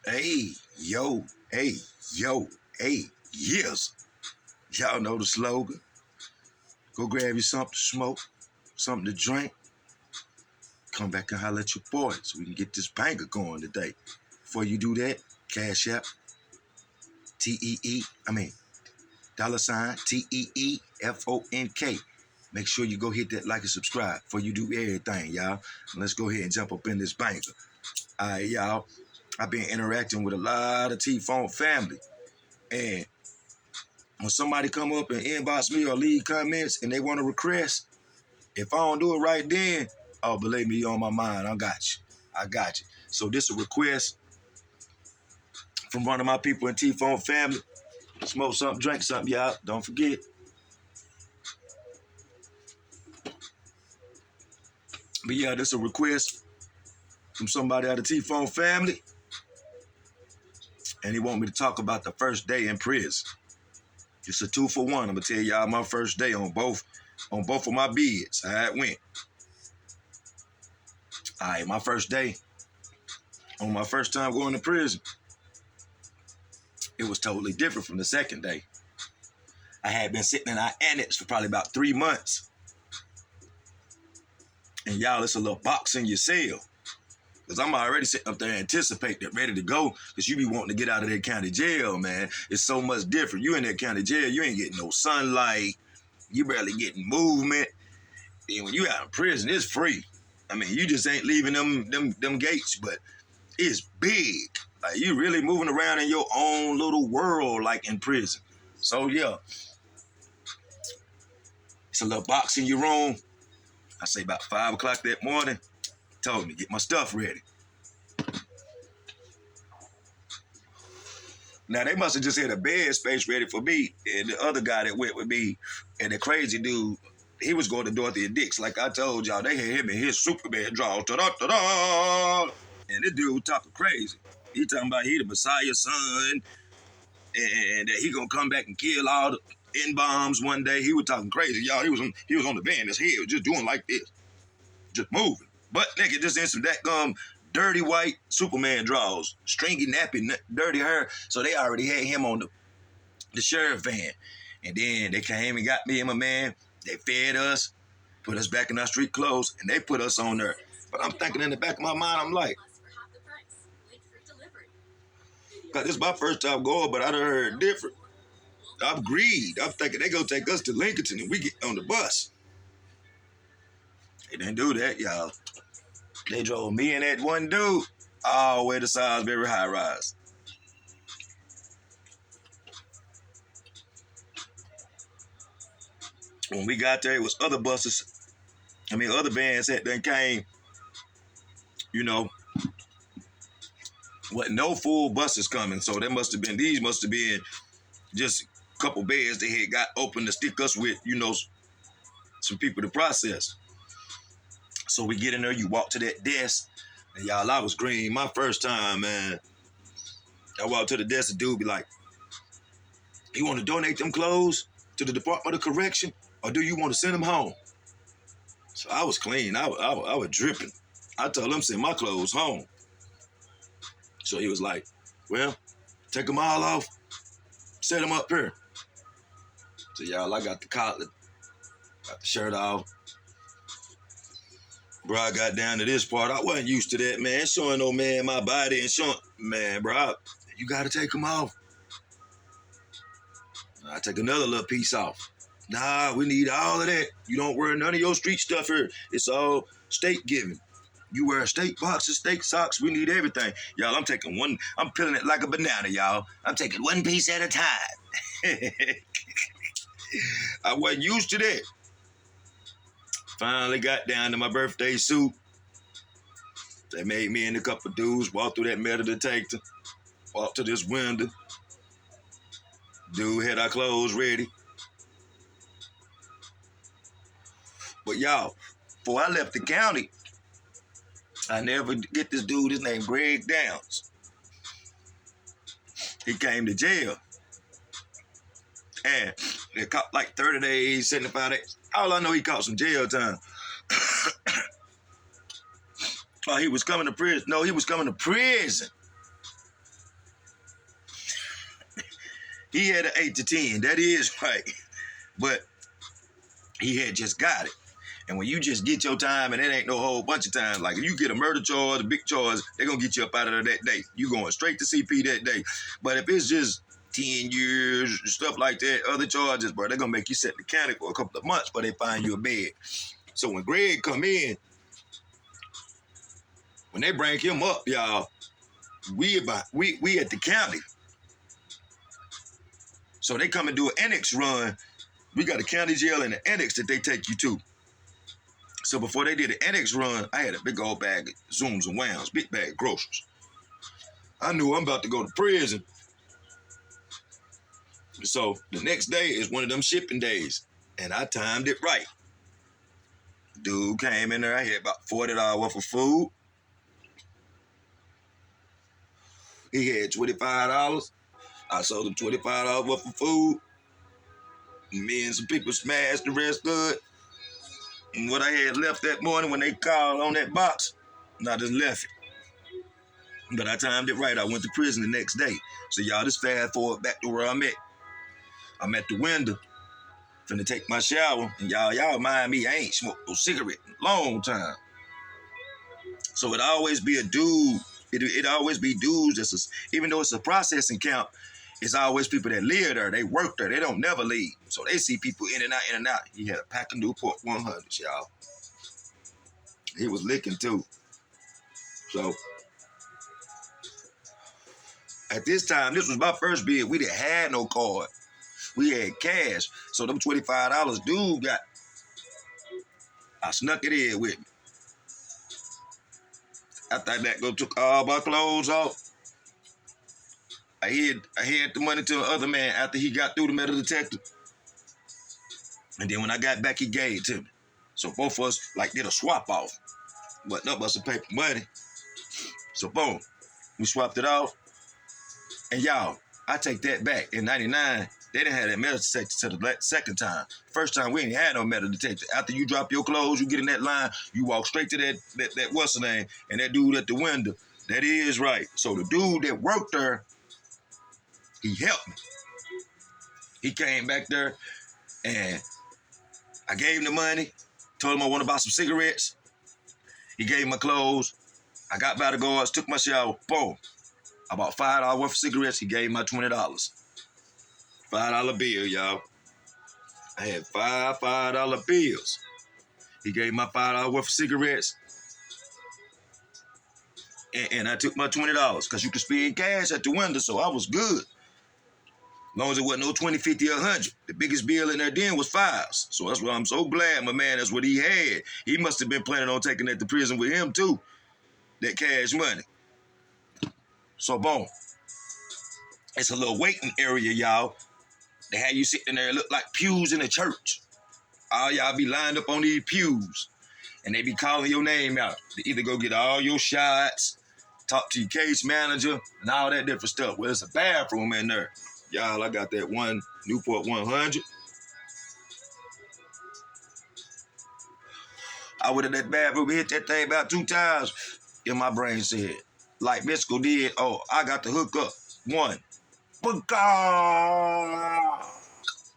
Hey, yo, hey, yo, hey, yes. Y'all know the slogan. Go grab you something to smoke, something to drink. Come back and holler at your boy so we can get this banger going today. Before you do that, Cash App, T-E-E, I mean, $ TEEFONK. Make sure you go hit that like and subscribe before you do everything, y'all. And let's go ahead and jump up in this banger. All right, y'all. I've been interacting with a lot of TEEFONK family. And when somebody come up and inbox me or leave comments and they want to request, if I don't do it right then, oh, believe me, you're on my mind. I got you. I got you. So this is a request from one of my people in TEEFONK family. Smoke something, drink something, y'all. Don't forget. But yeah, this is a request from somebody out of TEEFONK family. And he want me to talk about the first day in prison. It's a 2-for-1. I'm gonna tell y'all my first day on both of my bids. How it went. All right, my first day, on my first time going to prison, it was totally different from the second day. I had been sitting in our annex for probably about 3 months. And y'all, it's a little box in your cell. Because I'm already sitting up there anticipating, ready to go, because you be wanting to get out of that county jail, man. It's so much different. You in that county jail, you ain't getting no sunlight. You barely getting movement. And when you out in prison, it's free. I mean, you just ain't leaving them gates, but it's big. Like, you really moving around in your own little world, like in prison. So, yeah. It's a little box in your room. I say about 5 o'clock that morning, told me to get my stuff ready. Now, they must have just had a bed space ready for me and the other guy that went with me and the crazy dude, he was going to Dorothy and Dix. Like I told y'all, they had him in his Superman draws. Ta-da-ta-da! And this dude was talking crazy. He talking about he the Messiah's son and that he gonna come back and kill all the N-bombs one day. He was talking crazy, y'all. He was on the van. His head was just doing like this, just moving. Butt naked, just in some that dirty white Superman draws, stringy, nappy, dirty hair. So they already had him on the sheriff van. And then they came and got me and my man. They fed us, put us back in our street clothes, and they put us on there. But I'm thinking in the back of my mind, I'm like, God, this is my first time going, but I done heard different. I'm greed. I'm thinking they gonna take us to Lincoln and we get on the bus. They didn't do that, y'all. They drove me and that one dude all the way to Salisbury High Rise. When we got there, it was other other bands that then came, you know, wasn't no full buses coming. So these must have been just a couple beds they had got open to stick us with, you know, some people to process. So we get in there, you walk to that desk, and y'all, I was green. My first time, man. I walk to the desk, the dude be like, you want to donate them clothes to the Department of Correction, or do you want to send them home? So I was clean. I was dripping. I told him, send my clothes home. So he was like, well, take them all off, set them up here. So y'all, I got the collar, got the shirt off. Bro, I got down to this part. I wasn't used to that, man. Showing no man my body and showing, man, bro, you got to take them off. I take another little piece off. Nah, we need all of that. You don't wear none of your street stuff here. It's all state given. You wear state boxes, state socks. We need everything. Y'all, I'm taking one. I'm peeling it like a banana, y'all. I'm taking one piece at a time. I wasn't used to that. Finally got down to my birthday suit. They made me and a couple of dudes walk through that metal detector, walk to this window. Dude had our clothes ready. But y'all, before I left the county, I never get this dude, his name Greg Downs. He came to jail. And it caught like 30 days, 75 days. All I know, he caught some jail time. Oh, he was coming to prison. No, he was coming to prison. He had an 8 to 10. That is right. But he had just got it. And when you just get your time, and it ain't no whole bunch of time, like if you get a murder charge, a big charge, they're going to get you up out of there that day. You going straight to CP that day. But if it's just 10 years, stuff like that, other charges, bro, they're going to make you sit in the county for a couple of months before they find you a bed. So when Greg come in, when they bring him up, y'all, we at the county. So they come and do an annex run. We got a county jail and an annex that they take you to. So before they did the annex run, I had a big old bag of Zooms and Wounds, big bag of groceries. I knew I'm about to go to prison. So the next day is one of them shipping days, and I timed it right. Dude came in there, I had about $40 worth of food. He had $25. I sold him $25 worth of food. Me and some people smashed the rest of it. And what I had left that morning when they called on that box, and I just left it. But I timed it right. I went to prison the next day. So y'all just fast forward back to where I'm at. I'm at the window, finna take my shower, and y'all mind me, I ain't smoked no cigarette in a long time. So it always be a dude. It always be dudes even though it's a processing camp, it's always people that live there. They work there. They don't never leave. So they see people in and out, in and out. He had a pack of Newport 100s, y'all. He was licking too. So at this time, this was my first bid. We didn't have no card. We had cash. So them $25 dude got, I snuck it in with me. After that, took all my clothes off. I had the money to the other man after he got through the metal detector. And then when I got back, he gave it to me. So both of us did a swap off. But nothing but some paper money. So boom, we swapped it off. And y'all, I take that back. In 99, they didn't have that metal detector till the second time. First time, we ain't had no metal detector. After you drop your clothes, you get in that line, you walk straight to that what's the name, and that dude at the window. That is right. So the dude that worked there, he helped me. He came back there, and I gave him the money, told him I want to buy some cigarettes. He gave me my clothes. I got by the guards, took my shower, boom. I bought $5 worth of cigarettes. He gave me my $20. $5 bill, y'all. I had $5 bills. He gave my $5 worth of cigarettes. And I took my $20 because you could spend cash at the window, so I was good. As long as it wasn't no 20, 50, or 100. The biggest bill in there then was $5s. So that's why I'm so glad, my man, that's what he had. He must have been planning on taking that to prison with him, too. That cash money. So, boom. It's a little waiting area, y'all. They had you sitting there, look like pews in a church. All y'all be lined up on these pews. And they be calling your name out. They either go get all your shots, talk to your case manager, and all that different stuff. Well, it's a bathroom in there. Y'all, I got that one Newport 100. I went in that bathroom, hit that thing about 2 times. And my brain said, like Bisco did, oh, I got to hook up. 1.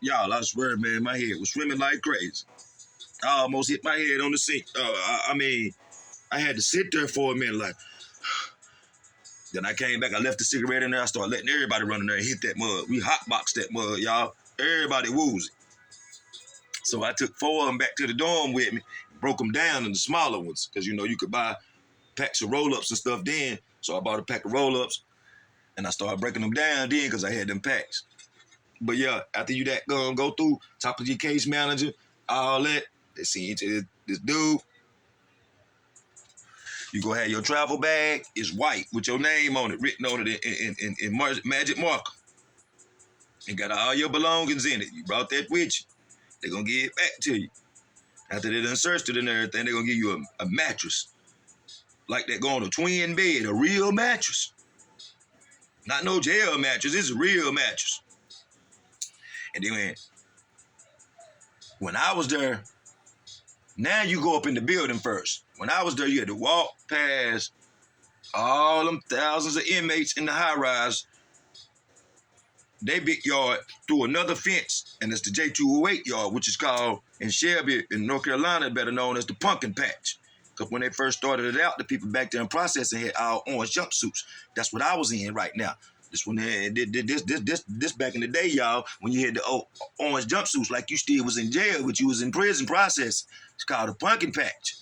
Y'all, I swear, man, my head was swimming like crazy. I almost hit my head on the sink. I had to sit there for a minute, like. Then I came back, I left the cigarette in there, I started letting everybody run in there and hit that mug. We hotboxed that mug, y'all. Everybody woozy. So I took 4 of them back to the dorm with me, broke them down into smaller ones, because, you could buy packs of roll-ups and stuff then. So I bought a pack of roll-ups, and I started breaking them down then because I had them packs. But yeah, after you that go through, talk to your case manager, all that, they send you to this dude. You go have your travel bag. It's white with your name on it, written on it in magic marker. And got all your belongings in it. You brought that with you. They're going to give it back to you. After they done searched it and everything, they're going to give you a mattress. Like that, go on a twin bed, a real mattress. Not no jail mattress. It's a real mattress. And then when I was there, now you go up in the building first. When I was there, you had to walk past all them thousands of inmates in the high-rise they big yard through another fence, and it's the J208 yard, which is called in Shelby, in North Carolina, better known as the pumpkin patch. Because when they first started it out, the people back there in processing had all orange jumpsuits. That's what I was in right now. This one, this back in the day, y'all, when you had the orange jumpsuits, like you still was in jail, but you was in prison process. It's called a pumpkin patch.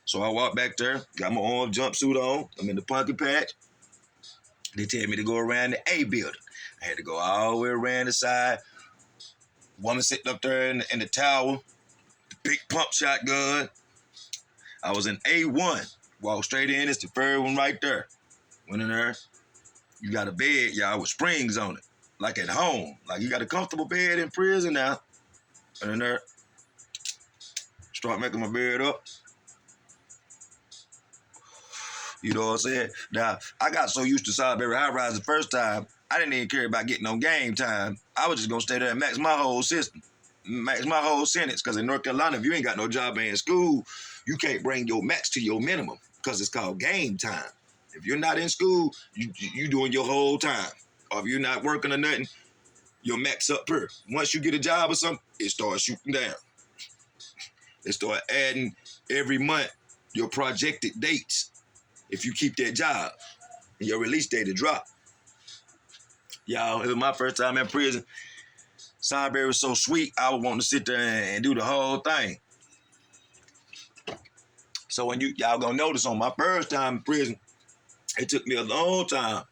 So I walked back there, got my orange jumpsuit on. I'm in the pumpkin patch. They tell me to go around the A building. I had to go all the way around the side. Woman sitting up there in the tower, the big pump shotgun. I was in A1. Walked straight in. It's the third one right there. Went in there. You got a bed, y'all, with springs on it. Like at home. Like you got a comfortable bed in prison now. Went in there. Start making my bed up. You know what I'm saying? Now, I got so used to Salisbury High Rise the first time, I didn't even care about getting on game time. I was just going to stay there and max my whole system. Max my whole sentence. Because in North Carolina, if you ain't got no job in school, you can't bring your max to your minimum. Because it's called game time. If you're not in school, you doing your whole time. Or if you're not working or nothing, your max up here. Once you get a job or something, it starts shooting down. They start adding every month your projected dates. If you keep that job, and your release date to drop. Y'all, it was my first time in prison. Salisbury was so sweet, I was wanting to sit there and do the whole thing. So when y'all gonna notice on my first time in prison, it took me a long time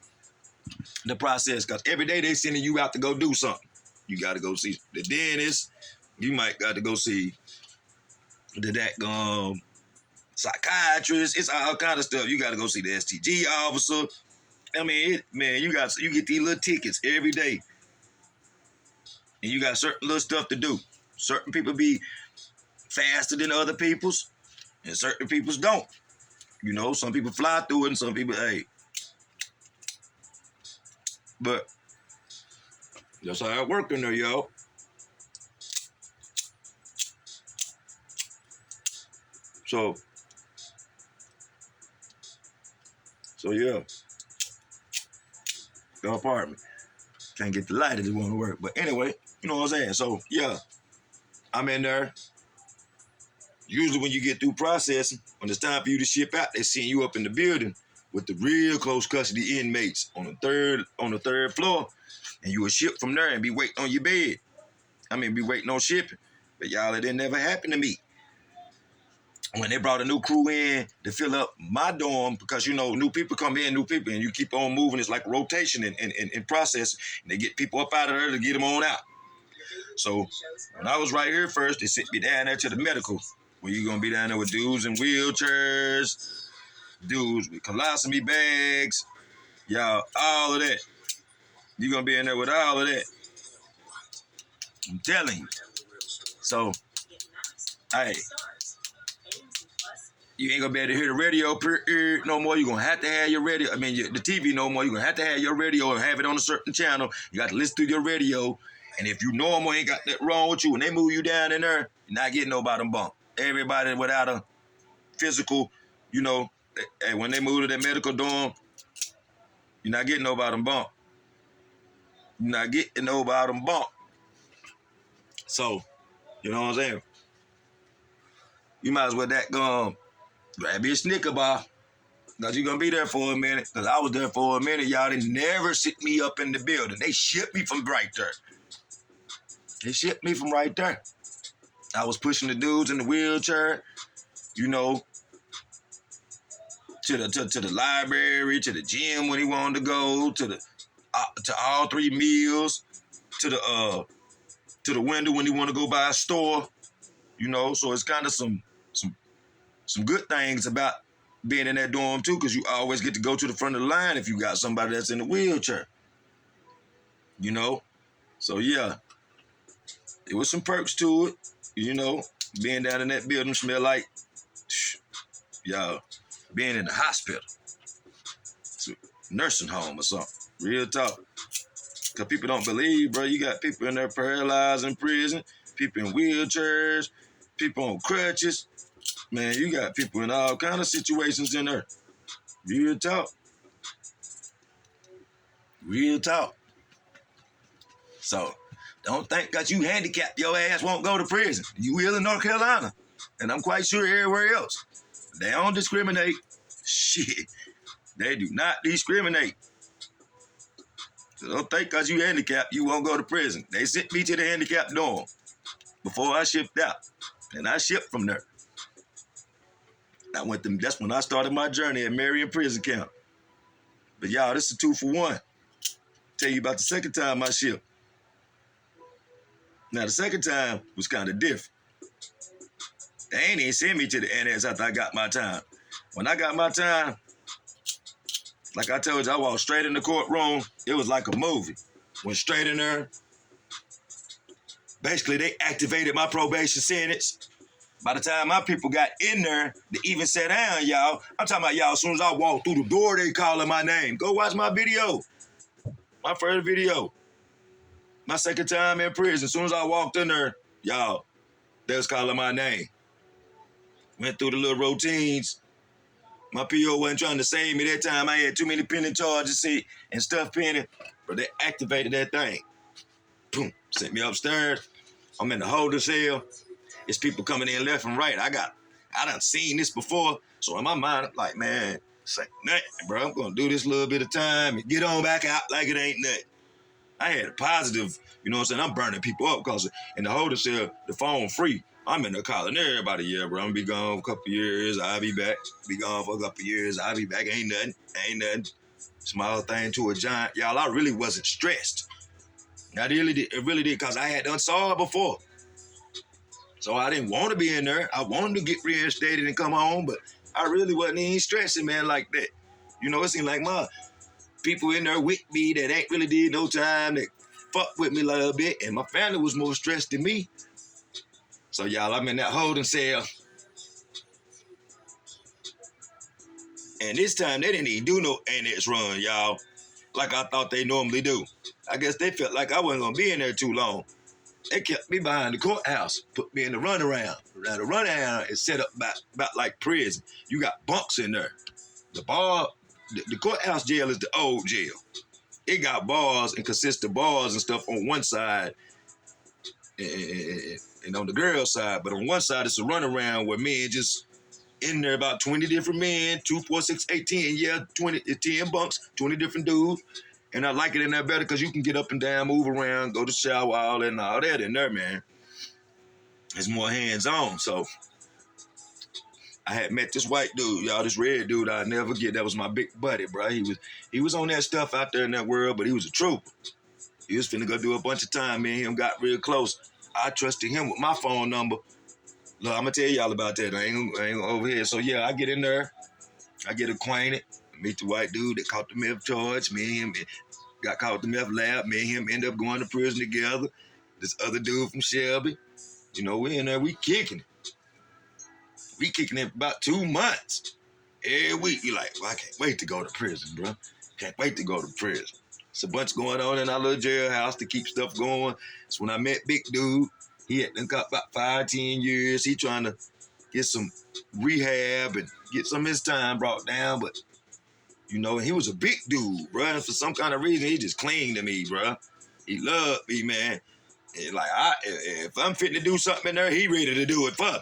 to process, because every day they sending you out to go do something. You gotta go see the dentist, you might got to go see the psychiatrist. It's all kind of stuff. You got to go see the STG officer. I mean, you get these little tickets every day, and you got certain little stuff to do. Certain people be faster than other people's, and certain people's don't. You know, some people fly through it, and some people, hey. But that's how it work in there, y'all. So yeah. Don't pardon me. Can't get the light if it won't work. But anyway, you know what I'm saying? So yeah, I'm in there. Usually when you get through processing, when it's time for you to ship out, they send you up in the building with the real close custody inmates on the third floor, and you will ship from there and be waiting on your bed. Be waiting on shipping. But y'all, it didn't never happen to me. When they brought a new crew in to fill up my dorm, because, you know, new people come in, and you keep on moving. It's like a rotation in process. And they get people up out of there to get them on out. So when I was right here first, they sent me down there to the medical, where you're going to be down there with dudes in wheelchairs, dudes with colostomy bags, y'all, all of that. You're going to be in there with all of that. I'm telling you. So, hey, you ain't gonna be able to hear the radio no more. You're gonna have to have your radio. The TV no more. You're gonna have to have your radio and have it on a certain channel. You got to listen to your radio. And if you normal, ain't got that wrong with you, and they move you down in there, you're not getting no bottom bump. Everybody without a physical, you know, when they move to that medical dorm, you're not getting no bottom bump. You're not getting no bottom bump. So, you know what I'm saying? You might as well grab your Snicker bar, because you're going to be there for a minute. Because I was there for a minute. Y'all didn't never sit me up in the building. They shipped me from right there. I was pushing the dudes in the wheelchair, you know, to the library, to the gym when he wanted to go, to all three meals, to the window when he wanted to go by a store, you know. So it's kind of some good things about being in that dorm too, because you always get to go to the front of the line if you got somebody that's in a wheelchair, you know. So yeah, it was some perks to it, you know. Being down in that building smell like, y'all, being in the hospital, it's a nursing home or something. Real talk. Because people don't believe, bro. You got people in there paralyzed in prison, people in wheelchairs, people on crutches. Man, you got people in all kind of situations in there. Real talk. Real talk. So don't think that you handicapped, your ass won't go to prison. You will in North Carolina. And I'm quite sure everywhere else. They don't discriminate. Shit. They do not discriminate. So don't think because you handicapped, you won't go to prison. They sent me to the handicapped dorm before I shipped out. And I shipped from there. That's when I started my journey at Marion Prison Camp. But y'all, this is a 2-for-1. Tell you about the second time I shipped. Now, the second time was kind of different. They ain't even send me to the annex after I got my time. When I got my time, like I told you, I walked straight in the courtroom. It was like a movie. Went straight in there. Basically, they activated my probation sentence. By the time my people got in there, they even sat down, y'all. I'm talking about y'all, as soon as I walked through the door, they calling my name. Go watch my video. My first video. My second time in prison. As soon as I walked in there, y'all, they was calling my name. Went through the little routines. My PO wasn't trying to save me that time. I had too many pending charges and stuff pending. But they activated that thing. Boom. Sent me upstairs. I'm in the holding cell. It's people coming in left and right. I done seen this before. So in my mind, I'm like, man, it's like nothing, bro. I'm gonna do this little bit of time and get on back out like it ain't nothing. I had a positive, you know what I'm saying? I'm burning people up because in the holding cell, the phone free. I'm in there calling everybody, yeah, bro. I'm gonna be gone for a couple years. I'll be back. Be gone for a couple years. I'll be back. Ain't nothing. Small thing to a giant. Y'all, I really wasn't stressed. I really did, because I had done saw it before. So I didn't want to be in there. I wanted to get reinstated and come home, but I really wasn't even stressing, man, like that. You know, it seemed like my people in there with me that ain't really did no time, that fucked with me a little bit, and my family was more stressed than me. So, y'all, I'm in that holding cell. And this time, they didn't even do no annex run, y'all, like I thought they normally do. I guess they felt like I wasn't going to be in there too long. They kept me behind the courthouse, put me in the runaround. Now, the runaround is set up about like prison. You got bunks in there. The courthouse jail is the old jail. It got bars and consists of bars and stuff on one side and on the girl's side. But on one side, it's a runaround where men just in there, about 20 different men, 2, 4, 6, 18, 10 bunks, 20 different dudes. And I like it in there better because you can get up and down, move around, go to shower, all that and all that in there, man. It's more hands-on. So I had met this white dude, y'all, this red dude I'll never forget. That was my big buddy, bro. He was on that stuff out there in that world, but he was a trooper. He was finna go do a bunch of time. Me and him got real close. I trusted him with my phone number. Look, I'm gonna tell y'all about that. I ain't over here. So yeah, I get in there. I get acquainted. Meet the white dude that caught the meth charge. Me and him got caught with the meth lab. Me and him end up going to prison together. This other dude from Shelby. You know, we in there, we kicking it. We kicking it for about 2 months. Every week, you like, well, I can't wait to go to prison, bro. Can't wait to go to prison. It's a bunch going on in our little jailhouse to keep stuff going. It's when I met Big Dude. He had done got about 5, 10 years. He trying to get some rehab and get some of his time brought down, but you know, he was a big dude, bro. And for some kind of reason, he just clinged to me, bro. He loved me, man. And like, if I'm fitting to do something in there, he ready to do it for me.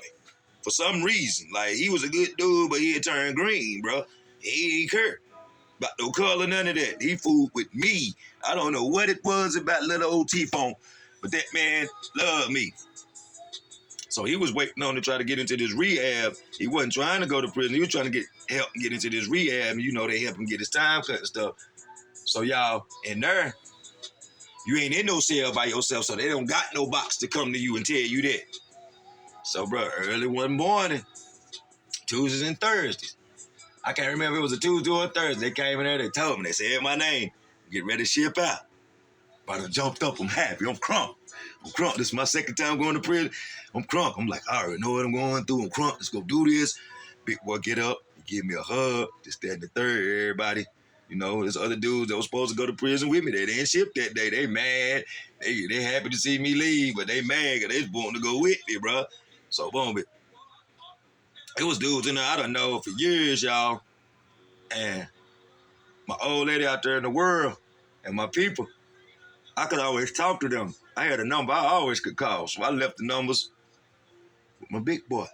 For some reason, like he was a good dude, but he had turned green, bro. He ain't care about no color, none of that. He fooled with me. I don't know what it was about little old TEEFONK, but that man loved me. So he was waiting on to try to get into this rehab. He wasn't trying to go to prison. He was trying to help get into this rehab. And you know, they help him get his time cut and stuff. So y'all, in there, you ain't in no cell by yourself, so they don't got no box to come to you and tell you that. So, bro, early one morning, Tuesdays and Thursdays. I can't remember if it was a Tuesday or a Thursday. They came in there, they told me, they said my name. Get ready to ship out. But I jumped up, I'm happy, I'm crunk. This is my second time going to prison. I'm crunk. I'm like, I already know what I'm going through. I'm crunk. Let's go do this. Big boy get up, give me a hug. This, that, and the third. Everybody, you know, there's other dudes that was supposed to go to prison with me. They didn't ship that day. They mad. They happy to see me leave, but they mad because they just wanting to go with me, bro. So, boom, it was dudes in there I don't know for years, y'all. And my old lady out there in the world and my people, I could always talk to them. I had a number I always could call, so I left the numbers with my big boy.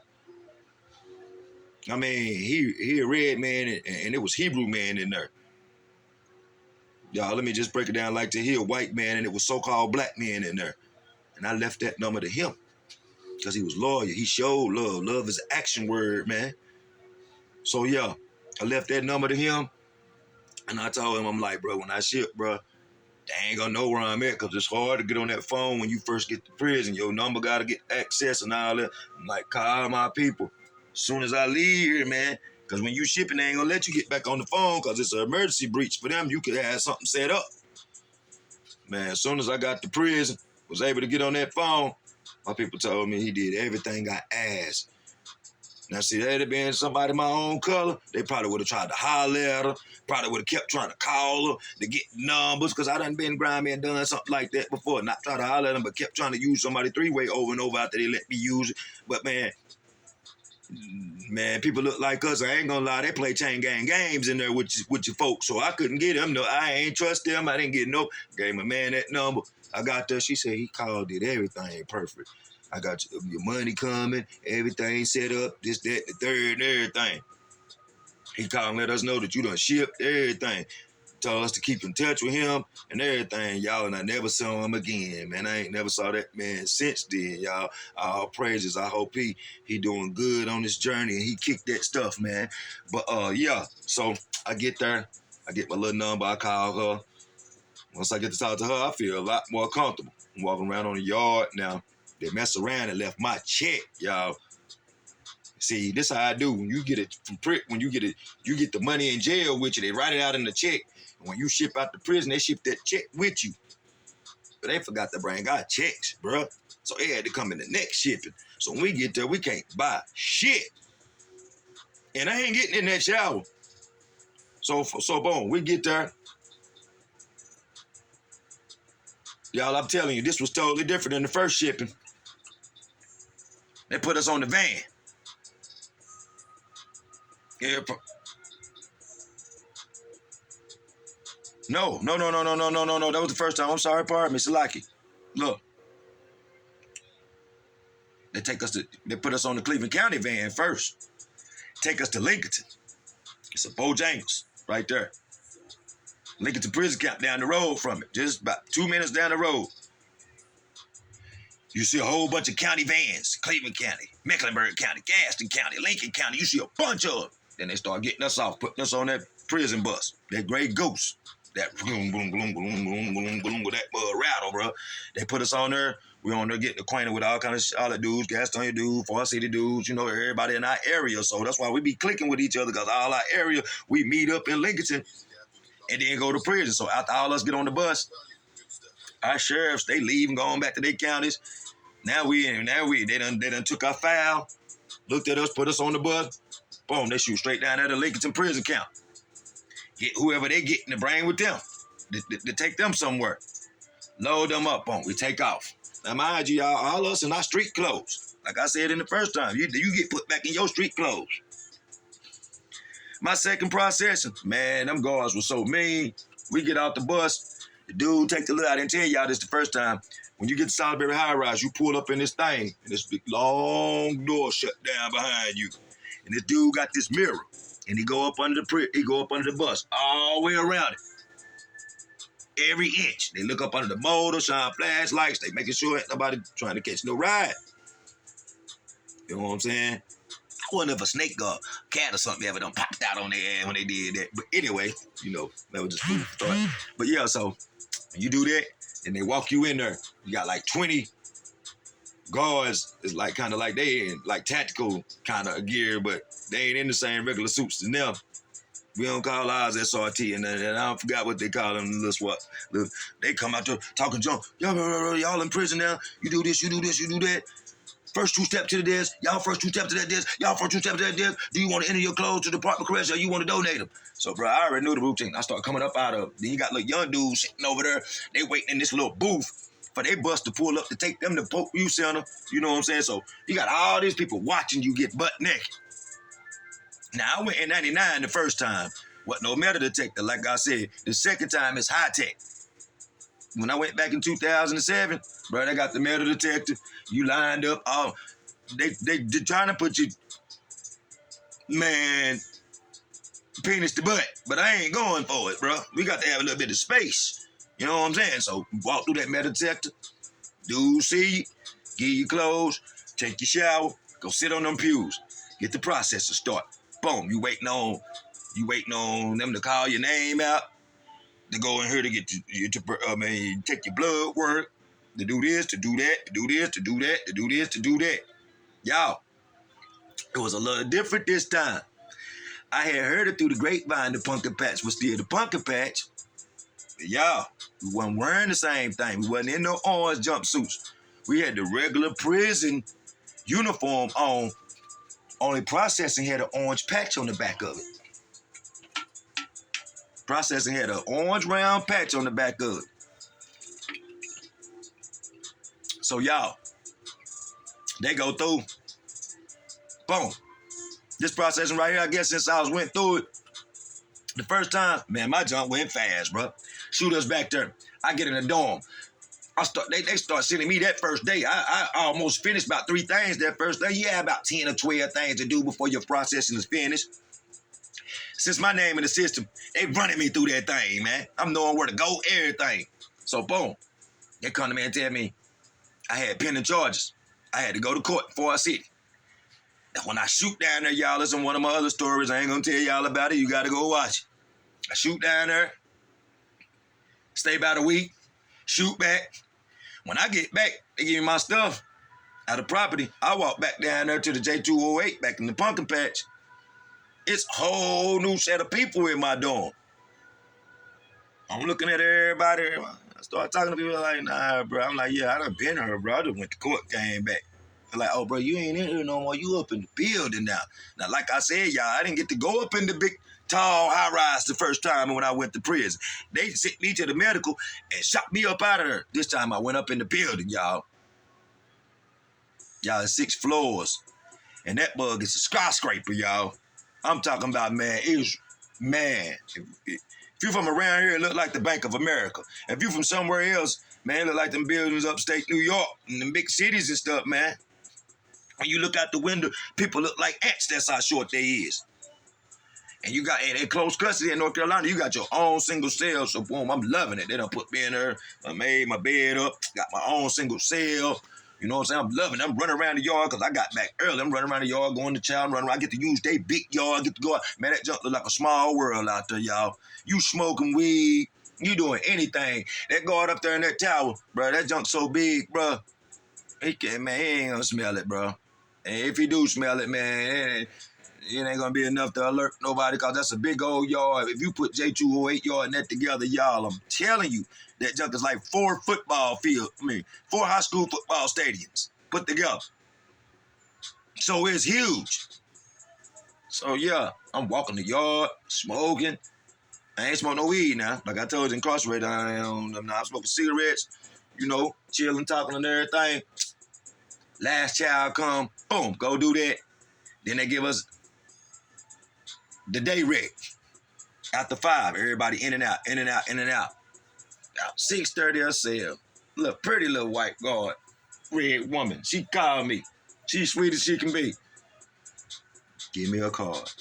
I mean, he a red man, and it was Hebrew man in there. Y'all, let me just break it down like this. He a white man, and it was so-called black men in there. And I left that number to him because he was loyal. He showed love. Love is an action word, man. So, yeah, I left that number to him, and I told him, I'm like, bro, when I ship, bro, they ain't gonna know where I'm at because it's hard to get on that phone when you first get to prison. Your number got to get access and all that. I'm like, call my people as soon as I leave here, man. Because when you shipping, they ain't gonna let you get back on the phone because it's an emergency breach for them. You could have something set up. Man, as soon as I got to prison, was able to get on that phone, my people told me he did everything I asked. Now, see, that had been somebody my own color, they probably would have tried to holler at her, probably would have kept trying to call her to get numbers, because I done been grimy and done something like that before. Not try to holler at them, but kept trying to use somebody three-way over and over after they let me use it. But, man, people look like us. I ain't gonna lie, they play chain gang games in there with your folks, so I couldn't get them. No, I ain't trust them. I didn't get no. Gave my man that number. I got there. She said he called, did everything perfect. I got your money coming, everything set up, this, that, the third, and everything. He called and let us know that you done shipped everything. Told us to keep in touch with him and everything, y'all, and I never saw him again, man. I ain't never saw that man since then, y'all. All praises. I hope he doing good on this journey and he kicked that stuff, man. But, yeah, so I get there. I get my little number. I call her. Once I get to talk to her, I feel a lot more comfortable. I'm walking around on the yard now. They mess around and left my check, y'all. See, this how I do. When you get it from when you get it, you get the money in jail with you. They write it out in the check. And when you ship out to prison, they ship that check with you. But they forgot to bring our checks, bro. So it had to come in the next shipping. So when we get there, we can't buy shit. And I ain't getting in that shower. So boom, we get there. Y'all, I'm telling you, this was totally different than the first shipping. They put us on the van. Yeah. No. That was the first time. I'm sorry, pardon me, Salaki. Look. They put us on the Cleveland County van first. Take us to Lincoln. It's a Bojangles right there. Lincoln Prison Camp down the road from it. Just about 2 minutes down the road. You see a whole bunch of county vans. Cleveland County, Mecklenburg County, Gaston County, Lincoln County. You see a bunch of them. Then they start getting us off, putting us on that prison bus. That gray ghost. That boom, boom, boom, boom, boom, boom, boom, with that rattle, bro. They put us on there. We on there getting acquainted with all kinds of all the dudes, Gastonia dudes, Far City dudes, you know, everybody in our area. So that's why we be clicking with each other, because all our area, we meet up in Lincoln and then go to prison. So after all us get on the bus, our sheriffs, they leave and going back to their counties. Now they done took our file, looked at us, put us on the bus. Boom, they shoot straight down there to Lincoln prison camp. Get whoever they get in the brain with them to take them somewhere. Load them up, boom, we take off. Now mind you, y'all, all us in our street clothes. Like I said in the first time, you get put back in your street clothes. My second processing, man, them guards were so mean. We get out the bus, the dude take the look. I didn't tell y'all this the first time. When you get to Salisbury High Rise, you pull up in this thing, and this big long door shut down behind you. And this dude got this mirror, and he go up under the bus all the way around it. Every inch. They look up under the motor, shine flashlights. They making sure ain't nobody trying to catch no ride. You know what I'm saying? I wonder if a snake or cat or something ever done popped out on their ass when they did that. But anyway, you know, that was just food for thought. But yeah, so when you do that, and they walk you in there, you got like 20 guards. It's like kind of like they in like tactical kind of gear, but they ain't in the same regular suits as them. We don't call ours SRT, and I don't forgot what they call them. They come out there talking junk. Y'all in prison now. You do this, you do this, you do that. First two step to the desk. Y'all first two step to that desk. Y'all first two step to that desk. Do you want to enter your clothes to the Department of Corrections, or you want to donate them? So, bro, I already knew the routine. I started coming up out of it. Then you got little young dudes sitting over there. They waiting in this little booth for their bus to pull up to take them to Pope Youth Center. You know what I'm saying? So you got all these people watching you get butt naked. Now, I went in 99 the first time. What no metal detector, like I said. The second time is high tech. when I went back in 2007, bro, they got the metal detector. You lined up. They trying to put you, man, penis to butt. But I ain't going for it, bro. We got to have a little bit of space. You know what I'm saying? So walk through that metal detector. Dude, see you. Get your clothes. Take your shower. Go sit on them pews. Get the process to start. Boom. You waiting on them to call your name out. To go in here to get take your blood work, to do this, to do that, to do this, to do that, to do this, to do that. Y'all, it was a little different this time. I had heard it through the grapevine the pumpkin patch was still the pumpkin patch. But y'all, we wasn't wearing the same thing. We wasn't in no orange jumpsuits. We had the regular prison uniform on. Only processing had an orange patch on the back of it. Processing had an orange round patch on the back of it. So y'all, they go through. Boom. This processing right here, I guess since I went through it the first time, man, my jump went fast, bro. Shoot us back there. I get in the dorm. They start sending me that first day. I almost finished about 3 things that first day. You had about 10 or 12 things to do before your processing is finished. Since my name in the system, they running me through that thing, man. I'm knowing where to go, everything. So boom, they come to me and tell me I had pending charges. I had to go to court before I sit. Now when I shoot down there, y'all, listen, one of my other stories, I ain't gonna tell y'all about it. You gotta go watch it. I shoot down there, stay about a week, shoot back. When I get back, they give me my stuff out of property. I walk back down there to the J208 back in the pumpkin patch. It's a whole new set of people in my dorm. I'm looking at everybody. I start talking to people like, nah, bro. I'm like, yeah, I done been here, bro. I just went to court, came back. They're like, oh, bro, you ain't in here no more. You up in the building now. Now, like I said, y'all, I didn't get to go up in the big, tall, high-rise the first time when I went to prison. They sent me to the medical and shot me up out of there. This time I went up in the building, y'all. Y'all, 6 floors. And that bug is a skyscraper, y'all. I'm talking about, man, if you're from around here, it look like the Bank of America. If you're from somewhere else, man, it look like them buildings upstate New York and them big cities and stuff, man. When you look out the window, people look like ants. That's how short they is. And you got in close custody in North Carolina, you got your own single cell. So boom, I'm loving it. They done put me in there. I made my bed up, got my own single cell. You know what I'm saying? I'm loving it. I'm running around the yard because I got back early. I'm running around the yard, going to town, running around. I get to use their big yard. I get to go out. Man, that junk look like a small world out there, y'all. You smoking weed. You doing anything. That guard up there in that tower, bro, that junk so big, bro. He ain't going to smell it, bro. And if he do smell it, man, it ain't going to be enough to alert nobody because that's a big old yard. If you put J208 yard and that together, y'all, I'm telling you, that junk is like 4 football fields. 4 high school football stadiums put together. So it's huge. So yeah, I'm walking the yard, smoking. I ain't smoking no weed now. Like I told you, incarcerated, I'm smoking cigarettes, chilling, talking and everything. Last child come, boom, go do that. Then they give us the day rec. After 5, everybody in and out, in and out, in and out. About 6:30, I said, look, pretty little white guard, red woman. She called me. She's sweet as she can be. Give me a card.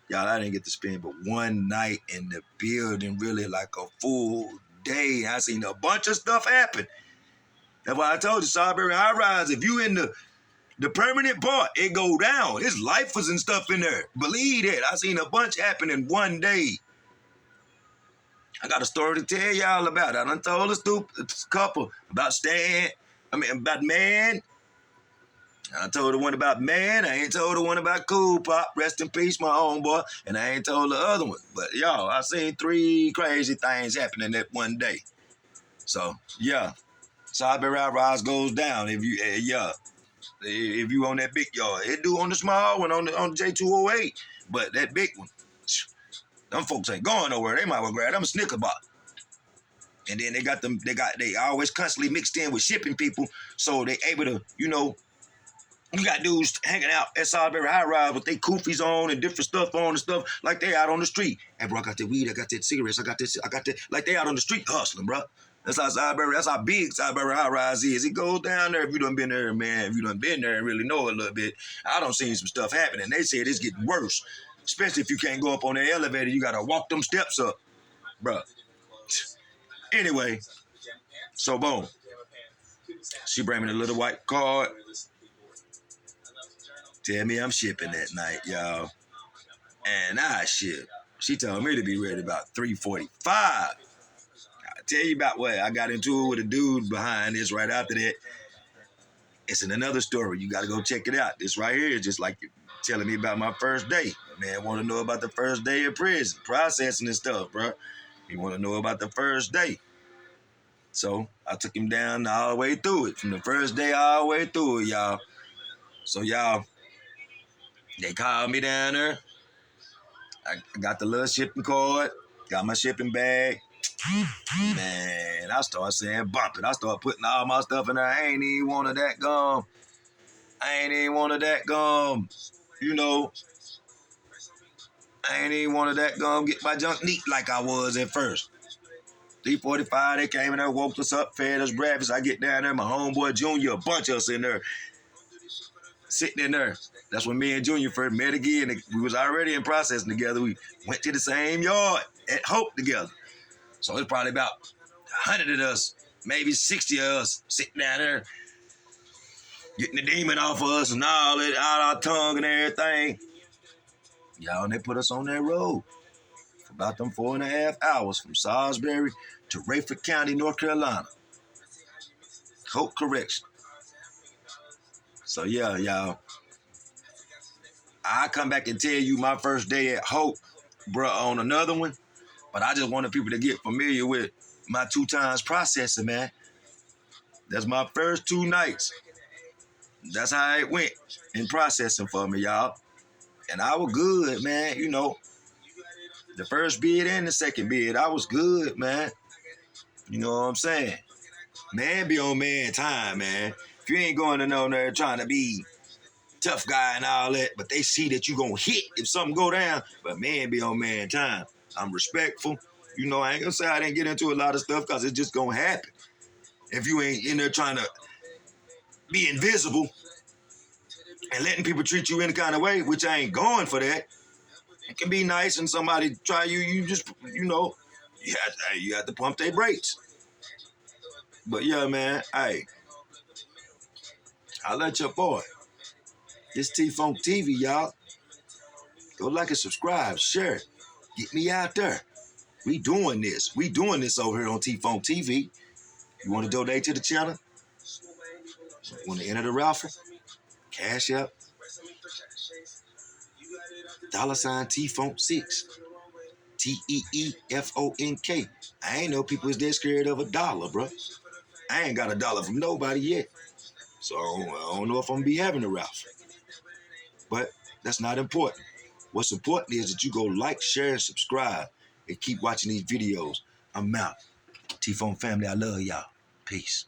Y'all, I didn't get to spend but one night in the building, really like a full day. I seen a bunch of stuff happen. That's why I told you, Salisbury High Rise, if you in the permanent part, it go down. There's lifers and stuff in there. Believe that. I seen a bunch happen in one day. I got a story to tell y'all about. I done told a couple about about Man. I told the one about Man. I ain't told the one about Cool Pop. Rest in peace, my homeboy. And I ain't told the other one. But, y'all, I seen 3 crazy things happening that one day. So, yeah. Salisbury Rise goes down if you on that big yard. It do on the small one, on the J208. But that big one, them folks ain't going nowhere. They might well grab them a Snicker bar. And then they always constantly mixed in with shipping people, so they able to, you got dudes hanging out at Salisbury High Rise with their koofies on and different stuff on and stuff like they out on the street. Hey, bro, I got that weed, I got that cigarettes, I got that. Like they out on the street hustling, bro. That's how big Sideberry High Rise is. It goes down there if you done been there, man. If you done been there and really know a little bit. I done seen some stuff happening. They said it's getting worse. Especially if you can't go up on the elevator. You gotta walk them steps up. Bruh. Anyway, so boom. She bring me the little white card. Tell me I'm shipping that night, y'all. And I ship. She told me to be ready about 3:45. I'll tell you about what I got into it with a dude behind this right after that. It's in another story. You got to go check it out. This right here is just like telling me about my first day. Man, want to know about the first day in prison, processing and stuff, bro. You want to know about the first day. So I took him down all the way through it. From the first day all the way through it, y'all. So y'all, they called me down there. I got the little shipping card, got my shipping bag. Man, I started saying bump it. I started putting all my stuff in there. I ain't even wanted that gum. You know, I ain't even wanted that gum. Get my junk neat like I was at first. 3:45, they came in there, woke us up, fed us breakfast. I get down there, my homeboy Junior, a bunch of us in there, sitting in there. That's when me and Junior first met again. We was already in processing together. We went to the same yard at Hope together. So it's probably about 100 of us, maybe 60 of us sitting down there, getting the demon off of us and all that, all our tongue and everything. Y'all, and they put us on that road for about them 4.5 hours from Salisbury to Rayford County, North Carolina. Hope Correction. So yeah, y'all, I come back and tell you my first day at Hope, bruh, on another one. But I just wanted people to get familiar with my 2 times processing, man. That's my first 2 nights. That's how it went in processing for me, y'all. And I was good, man. You know, the first bid and the second bid, I was good, man. You know what I'm saying? Man be on man time, man. If you ain't going in there trying to be tough guy and all that, but they see that you gonna hit if something go down, but man be on man time. I'm respectful. You know, I ain't gonna say I didn't get into a lot of stuff because it's just gonna happen. If you ain't in there trying to be invisible and letting people treat you any kind of way, which I ain't going for that. It can be nice and somebody try you just, you know, you have to pump their brakes. But yeah, man, hey, I'll let your boy. It's TEEFONK TV, y'all. Go like and subscribe, share it. Get me out there. We doing this. We doing this over here on TEEFONK TV. You want to donate to the channel? Want to enter the raffle? Cash App. $ TEEFONK6. TEEFONK. I ain't know people is that scared of $1, bro. I ain't got $1 from nobody yet. So I don't know if I'm going to be having a raffle. But that's not important. What's important is that you go like, share, and subscribe, and keep watching these videos. I'm out. TEEFONK family, I love y'all. Peace.